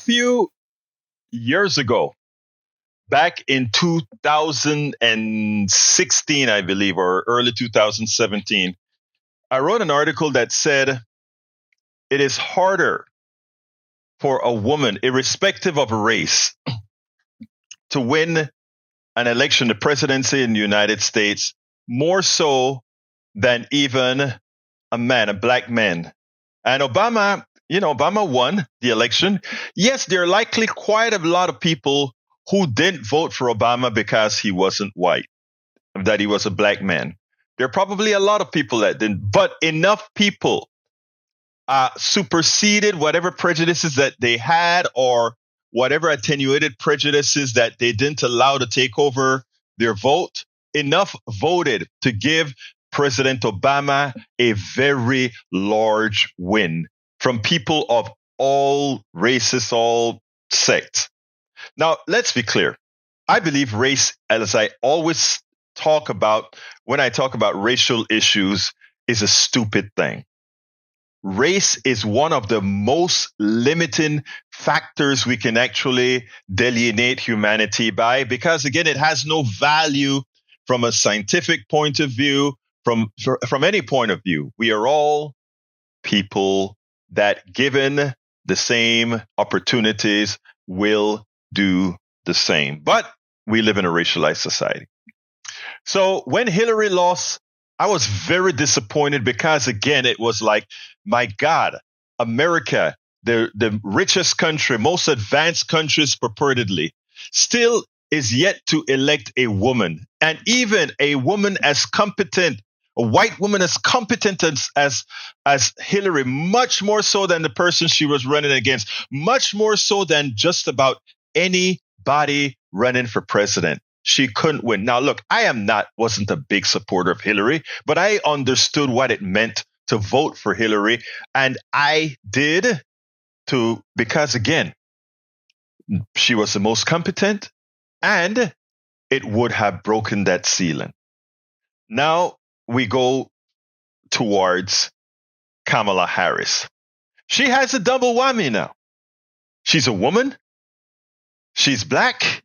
few years ago, back in 2016, I believe, or early 2017, I wrote an article that said it is harder for a woman, irrespective of race, to win an election, the presidency in the United States, more so than even a man, a black man. And Obama, Obama won the election. Yes, there are likely quite a lot of people who didn't vote for Obama because he wasn't white, that he was a black man. There are probably a lot of people that didn't, but enough people superseded whatever prejudices that they had or whatever attenuated prejudices that they didn't allow to take over their vote. Enough voted to give President Obama a very large win from people of all races, all sects. Now, let's be clear. I believe race, as I always talk about when I talk about racial issues, is a stupid thing. Race is one of the most limiting factors we can actually delineate humanity by, because again, it has no value from a scientific point of view, from any point of view. We are all people that, given the same opportunities, will do the same. But we live in a racialized society. So when Hillary lost, I was very disappointed because, again, it was like, my God, America, the richest country, most advanced countries purportedly, still is yet to elect a woman. And even a woman as competent, a white woman as competent as Hillary, much more so than the person she was running against, much more so than just about anybody running for president. She couldn't win. Now, look, wasn't a big supporter of Hillary, but I understood what it meant to vote for Hillary. And I did because again, she was the most competent and it would have broken that ceiling. Now we go towards Kamala Harris. She has a double whammy now. She's a woman. She's black.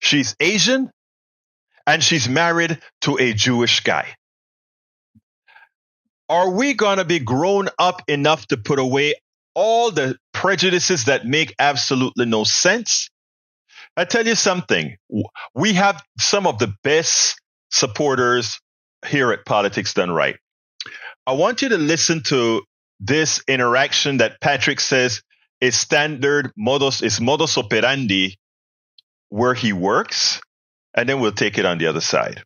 She's Asian, and she's married to a Jewish guy. Are we going to be grown up enough to put away all the prejudices that make absolutely no sense? I tell you something. We have some of the best supporters here at Politics Done Right. I want you to listen to this interaction that Patrick says is standard modus operandi where he works, and then we'll take it on the other side.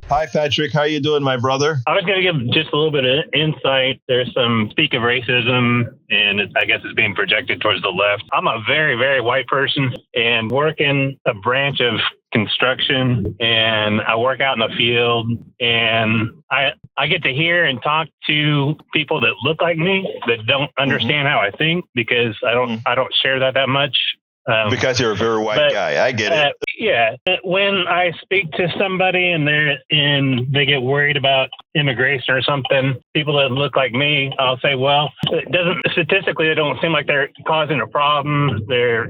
Hi, Patrick. How you doing, my brother? I was going to give just a little bit of insight. There's some speak of racism, and I guess it's being projected towards the left. I'm a very, very white person and work in a branch of construction, and I work out in the field, and I get to hear and talk to people that look like me that don't understand how I think, because I don't share that much. Because you're a very white guy. I get it. Yeah. When I speak to somebody and they get worried about immigration or something, people that look like me, I'll say, well, statistically, they don't seem like they're causing a problem. They're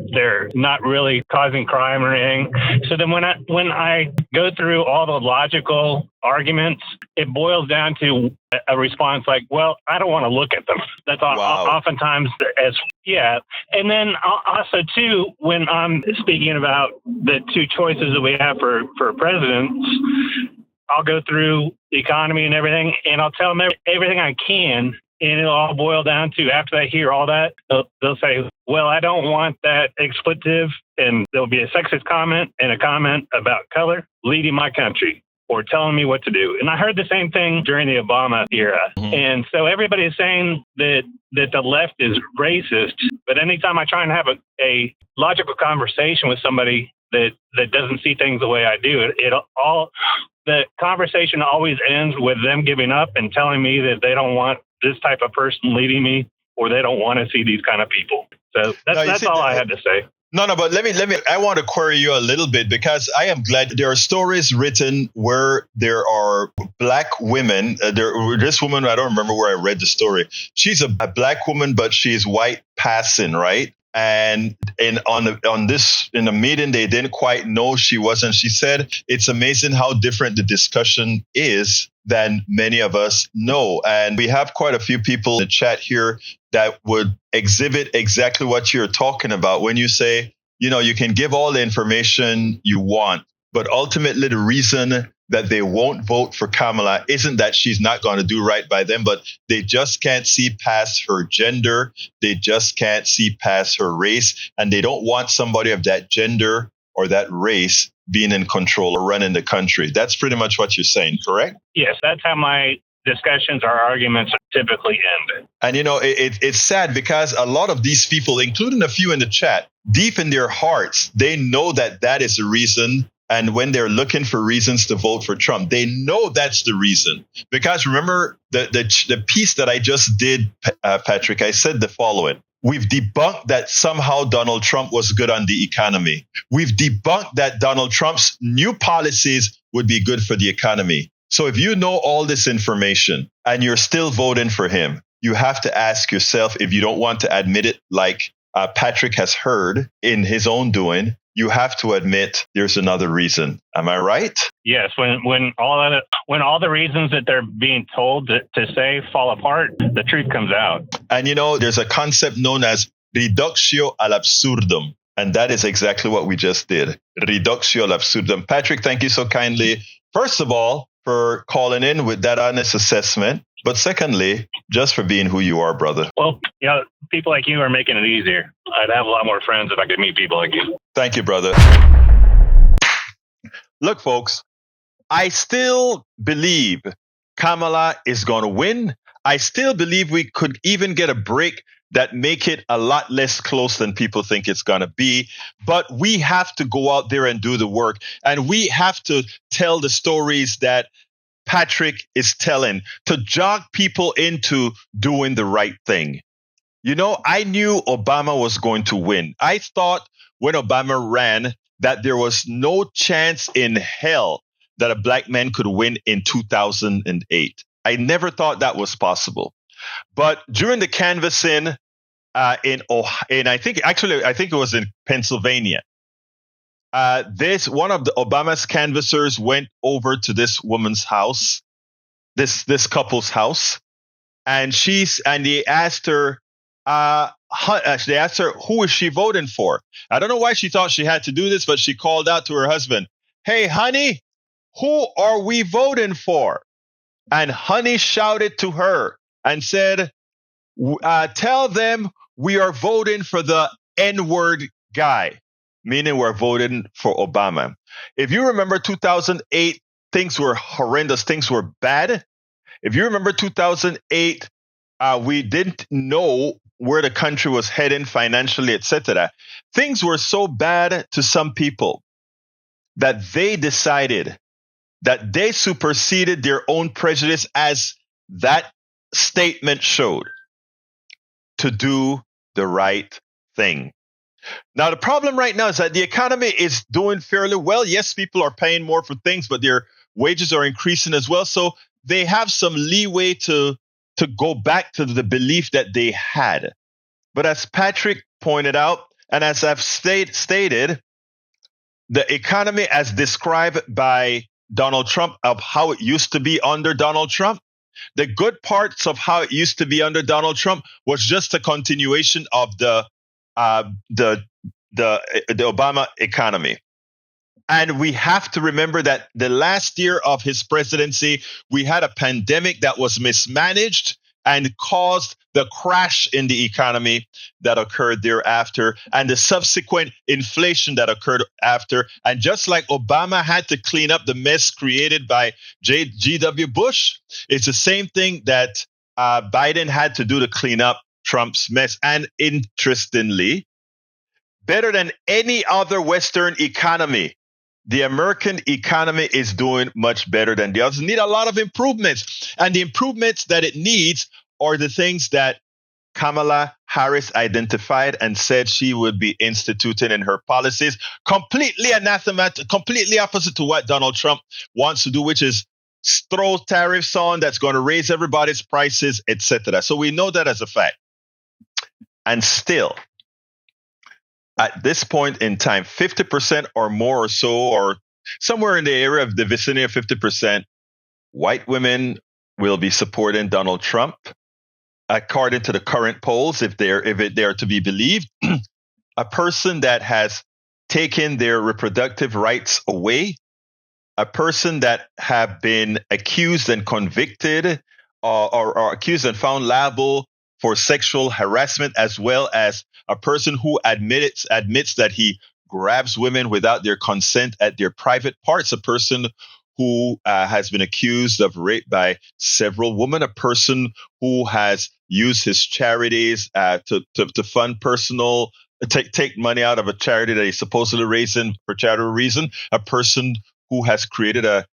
not really causing crime or anything. So then when I go through all the logical arguments, it boils down to a response like, well, I don't want to look at them. That's oftentimes And then also too, when I'm speaking about the two choices that we have for presidents, I'll go through the economy and everything, and I'll tell them everything I can. And it'll all boil down to, after they hear all that, they'll say, well, I don't want that expletive. And there'll be a sexist comment and a comment about color leading my country or telling me what to do. And I heard the same thing during the Obama era. Mm-hmm. And so everybody is saying that the left is racist. But anytime I try and have a logical conversation with somebody that doesn't see things the way I do, the conversation always ends with them giving up and telling me that they don't want this type of person leading me, or they don't want to see these kind of people. So that's all I had to say. No, but I want to query you a little bit because I am glad there are stories written where there are black women. This woman, I don't remember where I read the story. She's a black woman, but she's white passing, right? And on this in the meeting, they didn't quite know she wasn't. She said, "It's amazing how different the discussion is than many of us know." And we have quite a few people in the chat here that would exhibit exactly what you're talking about when you say, you can give all the information you want, but ultimately the reason that they won't vote for Kamala isn't that she's not going to do right by them, but they just can't see past her gender. They just can't see past her race. And they don't want somebody of that gender or that race being in control or running the country. That's pretty much what you're saying, correct? Yes, that's how my discussions or arguments typically end. And, it's sad because a lot of these people, including a few in the chat, deep in their hearts, they know that is the reason. And when they're looking for reasons to vote for Trump, they know that's the reason. Because remember the piece that I just did, Patrick, I said the following. We've debunked that somehow Donald Trump was good on the economy. We've debunked that Donald Trump's new policies would be good for the economy. So if you know all this information and you're still voting for him, you have to ask yourself, if you don't want to admit it, like Patrick has heard in his own doing, you have to admit there's another reason. Am I right? Yes. When all the reasons that they're being told to say fall apart, the truth comes out. And there's a concept known as reductio ad absurdum. And that is exactly what we just did. Reductio ad absurdum. Patrick, thank you so kindly. First of all, for calling in with that honest assessment. But secondly, just for being who you are, brother. Well, people like you are making it easier. I'd have a lot more friends if I could meet people like you. Thank you, brother. Look, folks, I still believe Kamala is going to win. I still believe we could even get a break that make it a lot less close than people think it's going to be. But we have to go out there and do the work. And we have to tell the stories that Patrick is telling to jog people into doing the right thing. I knew Obama was going to win. I thought when Obama ran that there was no chance in hell that a black man could win in 2008. I never thought that was possible. But during the canvassing I think it was in Pennsylvania, one of the Obama's canvassers went over to this woman's house, this couple's house, and they asked her, who is she voting for? I don't know why she thought she had to do this, but she called out to her husband, "Hey, honey, who are we voting for?" And honey shouted to her and said, "Tell them we are voting for the N-word guy," meaning we're voting for Obama. If you remember 2008, things were horrendous. Things were bad. If you remember 2008, we didn't know where the country was heading financially, etc. Things were so bad to some people that they decided that they superseded their own prejudice, as that statement showed, to do the right thing. Now, the problem right now is that the economy is doing fairly well. Yes, people are paying more for things, but their wages are increasing as well. So they have some leeway to go back to the belief that they had. But as Patrick pointed out, and as I've stated, the economy as described by Donald Trump, of how it used to be under Donald Trump, the good parts of how it used to be under Donald Trump was just a continuation of the Obama economy. And we have to remember that the last year of his presidency, we had a pandemic that was mismanaged and caused the crash in the economy that occurred thereafter, and the subsequent inflation that occurred after. And just like Obama had to clean up the mess created by G.W. Bush, it's the same thing that Biden had to do to clean up Trump's mess. And interestingly, better than any other Western economy, the American economy is doing much better than the others. It needs a lot of improvements. And the improvements that it needs are the things that Kamala Harris identified and said she would be instituting in her policies, completely anathema, completely opposite to what Donald Trump wants to do, which is throw tariffs on that's going to raise everybody's prices, etc. So we know that as a fact. And still, at this point in time, 50% or more or so, or somewhere in the area of the vicinity of 50%, white women will be supporting Donald Trump. According to the current polls, if they are to be believed, a person that has taken their reproductive rights away, a person that have been accused and convicted or accused and found liable for sexual harassment, as well as a person who admits that he grabs women without their consent at their private parts, a person who has been accused of rape by several women, a person who has used his charities to fund personal, take money out of a charity that he's supposedly raising for charitable reason, a person who has created a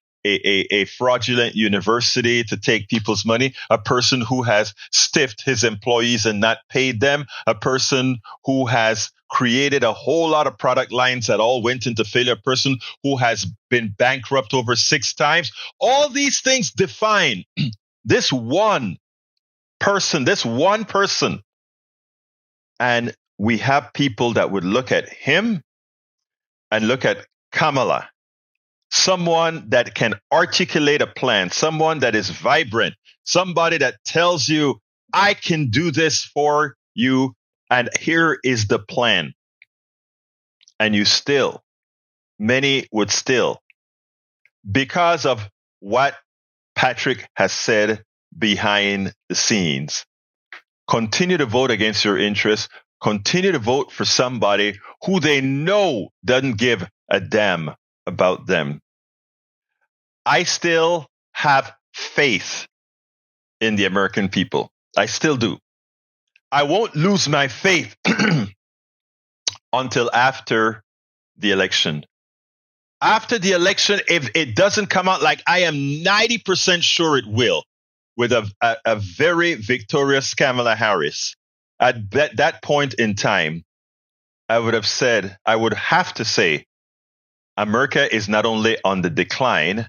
fraudulent university to take people's money, a person who has stiffed his employees and not paid them, a person who has created a whole lot of product lines that all went into failure, a person who has been bankrupt over 6 times. All these things define this one person. And we have people that would look at him and look at Kamala, someone that can articulate a plan, someone that is vibrant, somebody that tells you, I can do this for you, and here is the plan. And many would still, because of what Patrick has said behind the scenes, continue to vote against your interests, continue to vote for somebody who they know doesn't give a damn about them. I still have faith in the American people. I still do. I won't lose my faith until after the election. After the election, if it doesn't come out like I am 90% sure it will, with a very victorious Kamala Harris, at that point in time, I would have to say, America is not only on the decline,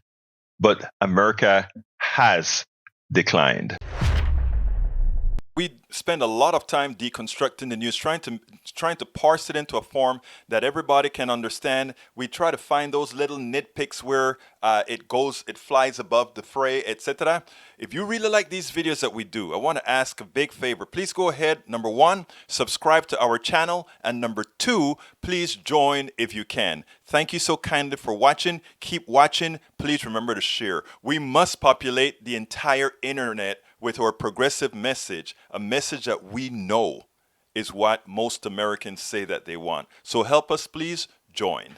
but America has declined. We spend a lot of time deconstructing the news, trying to parse it into a form that everybody can understand. We try to find those little nitpicks where it flies above the fray, etc. If you really like these videos that we do, I want to ask a big favor. Please go ahead, number 1, subscribe to our channel, and number 2, please join if you can. Thank you so kindly for watching. Keep watching. Please remember to share. We must populate the entire internet with our progressive message, a message that we know is what most Americans say that they want. So help us, please join.